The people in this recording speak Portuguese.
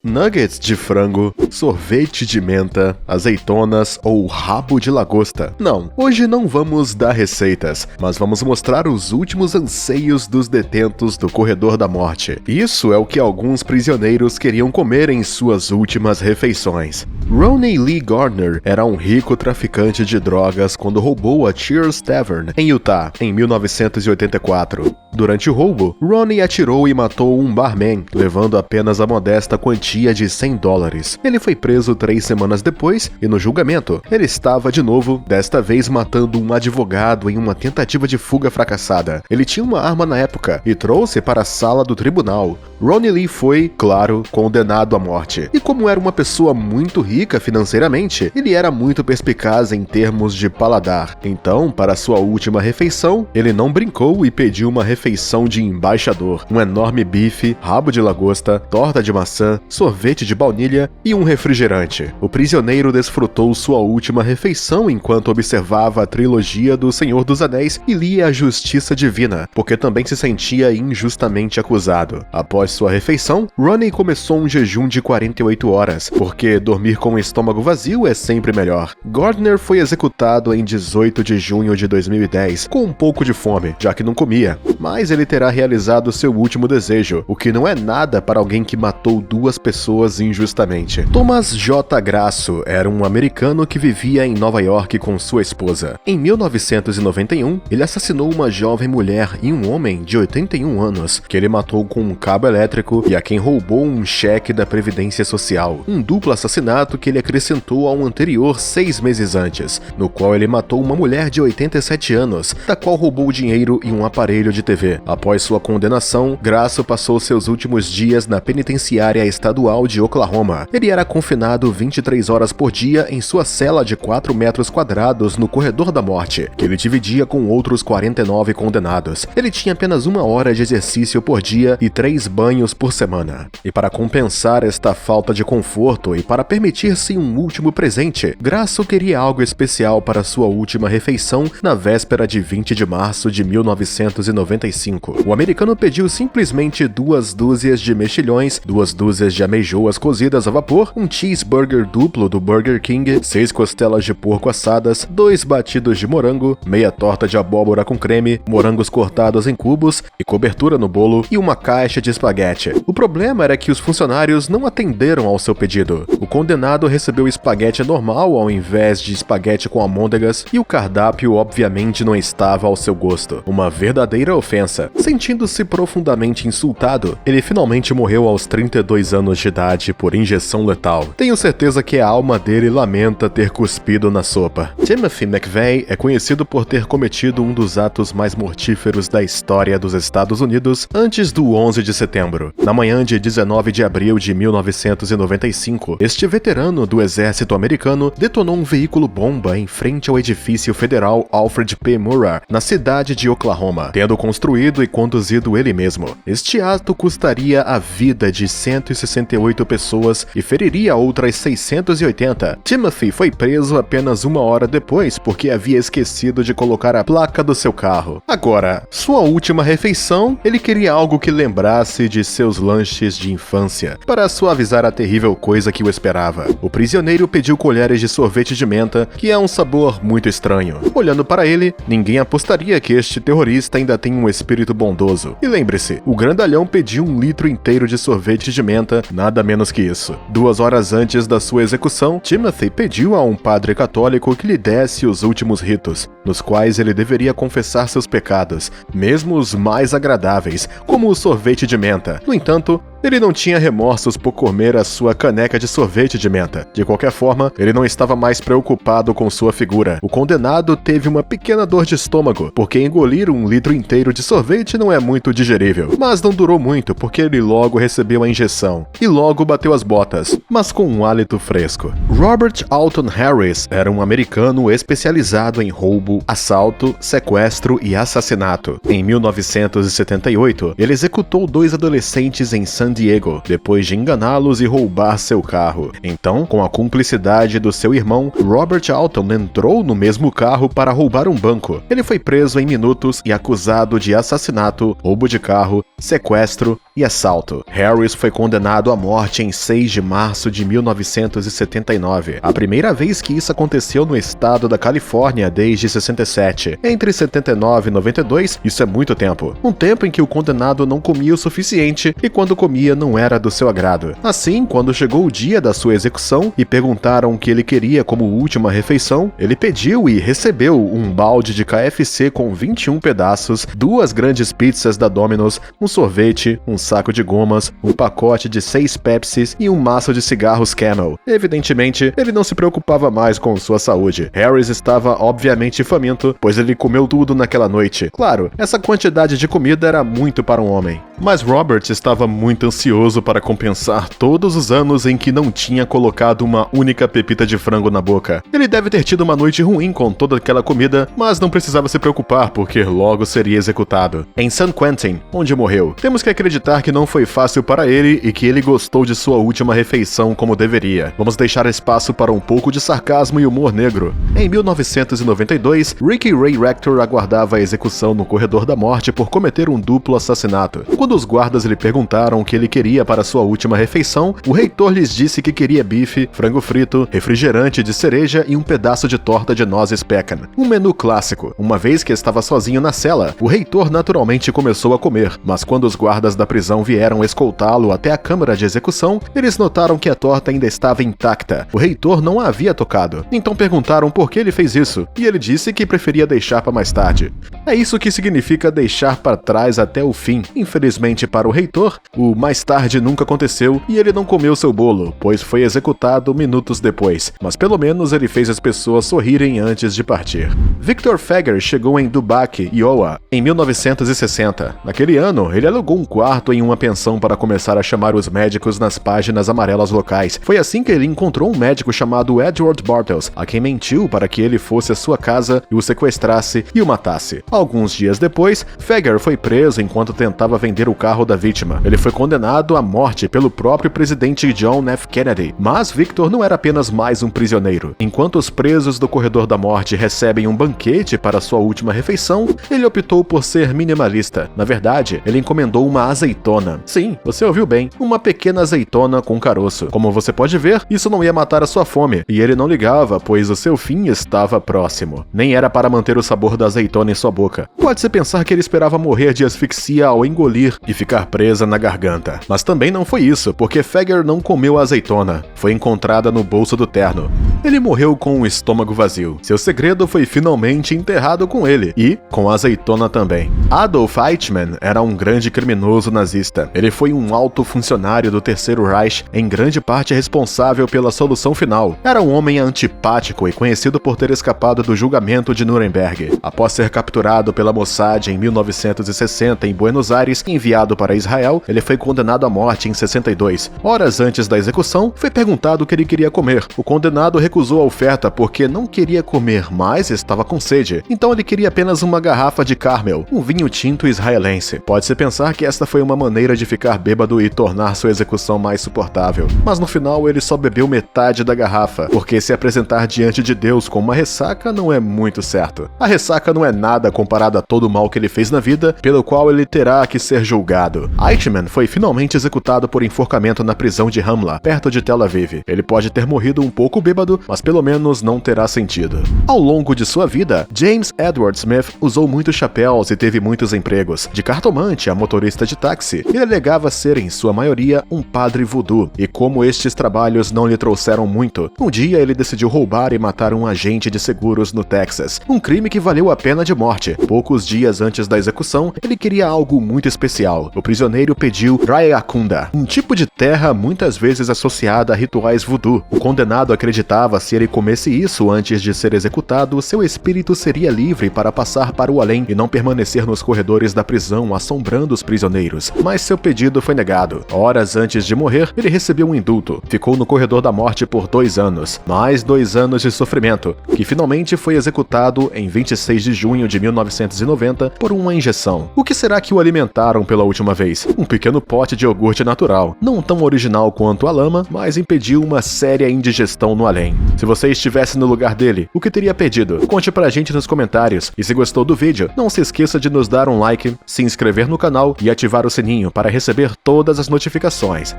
Nuggets de frango, sorvete de menta, azeitonas ou rabo de lagosta. Não, hoje não vamos dar receitas, mas vamos mostrar os últimos anseios dos detentos do corredor da morte. Isso é o que alguns prisioneiros queriam comer em suas últimas refeições. Ronnie Lee Gardner era um rico traficante de drogas quando roubou a Cheers Tavern, em Utah, em 1984. Durante o roubo, Ronnie atirou e matou um barman, levando apenas a modesta quantia de $100. Ele foi preso 3 semanas depois e no julgamento, ele estava de novo, desta vez matando um advogado em uma tentativa de fuga fracassada. Ele tinha uma arma na época e trouxe para a sala do tribunal. Ronnie Lee foi, claro, condenado à morte. E como era uma pessoa muito rica financeiramente, ele era muito perspicaz em termos de paladar. Então, para sua última refeição, ele não brincou e pediu uma refeição de embaixador. Um enorme bife, rabo de lagosta, torta de maçã, sorvete de baunilha e um refrigerante. O prisioneiro desfrutou sua última refeição enquanto observava a trilogia do Senhor dos Anéis e lia a Justiça Divina, porque também se sentia injustamente acusado. Após sua refeição, Ronnie começou um jejum de 48 horas, porque dormir com o estômago vazio é sempre melhor. Gardner foi executado em 18 de junho de 2010, com um pouco de fome, já que não comia, mas ele terá realizado seu último desejo, o que não é nada para alguém que matou 2 pessoas injustamente. Thomas J. Grasso era um americano que vivia em Nova York com sua esposa. Em 1991, ele assassinou uma jovem mulher e um homem de 81 anos, que ele matou com um cabo elétrico e a quem roubou um cheque da Previdência Social. Um duplo assassinato que ele acrescentou ao anterior 6 meses antes, no qual ele matou uma mulher de 87 anos, da qual roubou dinheiro e um aparelho de TV. Após sua condenação, Grasso passou seus últimos dias na penitenciária estadual de Oklahoma. Ele era confinado 23 horas por dia em sua cela de 4 metros quadrados no corredor da morte, que ele dividia com outros 49 condenados. Ele tinha apenas 1 hora de exercício por dia e 3 banhos por semana. E para compensar esta falta de conforto e para permitir-se um último presente, Grasso queria algo especial para sua última refeição na véspera de 20 de março de 1995. O americano pediu simplesmente 2 dúzias de mexilhões, 2 dúzias de ameijoas cozidas a vapor, um cheeseburger duplo do Burger King, 6 costelas de porco assadas, 2 batidos de morango, meia torta de abóbora com creme, morangos cortados em cubos e cobertura no bolo e uma caixa de espaguete. O problema era que os funcionários não atenderam ao seu pedido. O condenado recebeu espaguete normal ao invés de espaguete com almôndegas e o cardápio obviamente não estava ao seu gosto. Uma verdadeira ofensa. Sentindo-se profundamente insultado, ele finalmente morreu aos 32 anos de idade por injeção letal. Tenho certeza que a alma dele lamenta ter cuspido na sopa. Timothy McVeigh é conhecido por ter cometido um dos atos mais mortíferos da história dos Estados Unidos antes do 11 de setembro. Na manhã de 19 de abril de 1995, este veterano do exército americano detonou um veículo-bomba em frente ao edifício federal Alfred P. Murrah, na cidade de Oklahoma, tendo construído e conduzido ele mesmo. Este ato custaria a vida de 168 pessoas e feriria outras 680. Timothy foi preso apenas 1 hora depois porque havia esquecido de colocar a placa do seu carro. Agora, sua última refeição, ele queria algo que lembrasse de seus lanches de infância, para suavizar a terrível coisa que o esperava. O prisioneiro pediu colheres de sorvete de menta, que é um sabor muito estranho. Olhando para ele, ninguém apostaria que este terrorista ainda tem um espírito bondoso. E lembre-se, o grandalhão pediu 1 litro inteiro de sorvete de menta, nada menos que isso. 2 horas antes da sua execução, Timothy pediu a um padre católico que lhe desse os últimos ritos, nos quais ele deveria confessar seus pecados, mesmo os mais agradáveis, como o sorvete de menta. No entanto, ele não tinha remorsos por comer a sua caneca de sorvete de menta. De qualquer forma, ele não estava mais preocupado com sua figura. O condenado teve uma pequena dor de estômago, porque engolir 1 litro inteiro de sorvete não é muito digerível. Mas não durou muito, porque ele logo recebeu a injeção. E logo bateu as botas, mas com um hálito fresco. Robert Alton Harris era um americano especializado em roubo, assalto, sequestro e assassinato. Em 1978, ele executou 2 adolescentes em San Diego, depois de enganá-los e roubar seu carro. Então, com a cumplicidade do seu irmão, Robert Alton entrou no mesmo carro para roubar um banco. Ele foi preso em minutos e acusado de assassinato, roubo de carro, sequestro e assalto. Harris foi condenado à morte em 6 de março de 1979, a primeira vez que isso aconteceu no estado da Califórnia desde 67. Entre 79 e 92, isso é muito tempo. Um tempo em que o condenado não comia o suficiente e quando comia não era do seu agrado. Assim, quando chegou o dia da sua execução e perguntaram o que ele queria como última refeição, ele pediu e recebeu um balde de KFC com 21 pedaços, 2 grandes pizzas da Domino's, um sorvete, um saco de gomas, um pacote de 6 Pepsis e um maço de cigarros Camel. Evidentemente, ele não se preocupava mais com sua saúde. Harris estava obviamente faminto, pois ele comeu tudo naquela noite. Claro, essa quantidade de comida era muito para um homem. Mas Robert estava muito ansioso para compensar todos os anos em que não tinha colocado uma única pepita de frango na boca. Ele deve ter tido uma noite ruim com toda aquela comida, mas não precisava se preocupar porque logo seria executado. Em San Quentin, onde morreu, temos que acreditar que não foi fácil para ele e que ele gostou de sua última refeição como deveria. Vamos deixar espaço para um pouco de sarcasmo e humor negro. Em 1992, Ricky Ray Rector aguardava a execução no corredor da morte por cometer um duplo assassinato. Quando os guardas lhe perguntaram o que ele queria para sua última refeição, o reitor lhes disse que queria bife, frango frito, refrigerante de cereja e um pedaço de torta de nozes pecan. Um menu clássico. Uma vez que estava sozinho na cela, o reitor naturalmente começou a comer, mas quando os guardas da prisão vieram escoltá-lo até a câmara de execução, eles notaram que a torta ainda estava intacta. O reitor não a havia tocado. Então perguntaram por que ele fez isso, e ele disse que preferia deixar para mais tarde. É isso que significa deixar para trás até o fim. Infelizmente para o reitor, o mais tarde nunca aconteceu e ele não comeu seu bolo, pois foi executado minutos depois, mas pelo menos ele fez as pessoas sorrirem antes de partir. Victor Feguer chegou em Dubuque, Iowa, em 1960. Naquele ano, ele alugou um quarto em uma pensão para começar a chamar os médicos nas páginas amarelas locais. Foi assim que ele encontrou um médico chamado Edward Bartels, a quem mentiu para que ele fosse à sua casa e o sequestrasse e o matasse. Alguns dias depois, Feguer foi preso enquanto tentava vender o carro da vítima. Ele foi condenado à morte pelo próprio presidente John F. Kennedy, mas Victor não era apenas mais um prisioneiro. Enquanto os presos do corredor da morte recebem um banquete para sua última refeição, ele optou por ser minimalista. Na verdade, ele encomendou uma azeitona. Sim, você ouviu bem, uma pequena azeitona com caroço. Como você pode ver, isso não ia matar a sua fome, e ele não ligava, pois o seu fim estava próximo. Nem era para manter o sabor da azeitona em sua boca. Pode-se pensar que ele esperava morrer de asfixia ao engolir e ficar presa na garganta. Mas também não foi isso, porque Feguer não comeu a azeitona. Foi encontrada no bolso do terno. Ele morreu com o estômago vazio. Seu segredo foi finalmente enterrado com ele, e com a azeitona também. Adolf Eichmann era um grande criminoso nazista. Ele foi um alto funcionário do Terceiro Reich, em grande parte responsável pela solução final. Era um homem antipático e conhecido por ter escapado do julgamento de Nuremberg. Após ser capturado pela Mossad em 1960 em Buenos Aires e enviado para Israel, ele foi condenado à morte em 62. Horas antes da execução, foi perguntado o que ele queria comer. O condenado recusou a oferta porque não queria comer mais, estava com sede. Então ele queria apenas uma garrafa de Carmel, um vinho tinto israelense. Pode-se pensar que esta foi uma maneira de ficar bêbado e tornar sua execução mais suportável. Mas no final ele só bebeu metade da garrafa, porque se apresentar diante de Deus com uma ressaca não é muito certo. A ressaca não é nada comparada a todo o mal que ele fez na vida, pelo qual ele terá que ser julgado. Eichmann foi finalmente executado por enforcamento na prisão de Ramla, perto de Tel Aviv. Ele pode ter morrido um pouco bêbado, mas pelo menos não terá sentido. Ao longo de sua vida, James Edward Smith usou muitos chapéus e teve muitos empregos, de cartomante a motorista de táxi. Ele alegava ser, em sua maioria, um padre voodoo, e como estes trabalhos não lhe trouxeram muito, um dia ele decidiu roubar e matar um agente de seguros no Texas, um crime que valeu a pena de morte. Poucos dias antes da execução, ele queria algo muito especial. O prisioneiro pediu Rayakunda, um tipo de terra muitas vezes associada a rituais voodoo. O condenado acreditava se ele comesse isso antes de ser executado, seu espírito seria livre para passar para o além e não permanecer nos corredores da prisão assombrando os prisioneiros. Mas seu pedido foi negado. Horas antes de morrer, ele recebeu um indulto. Ficou no corredor da morte por 2 anos. Mais 2 anos de sofrimento, que finalmente foi executado em 26 de junho de 1990 por uma injeção. O que será que o alimentaram pela última vez? Um pequeno pote de iogurte natural. Não tão original quanto a lama, mas impediu uma séria indigestão no além. Se você estivesse no lugar dele, o que teria pedido? Conte pra gente nos comentários. E se gostou do vídeo, não se esqueça de nos dar um like, se inscrever no canal e ativar o sininho para receber todas as notificações.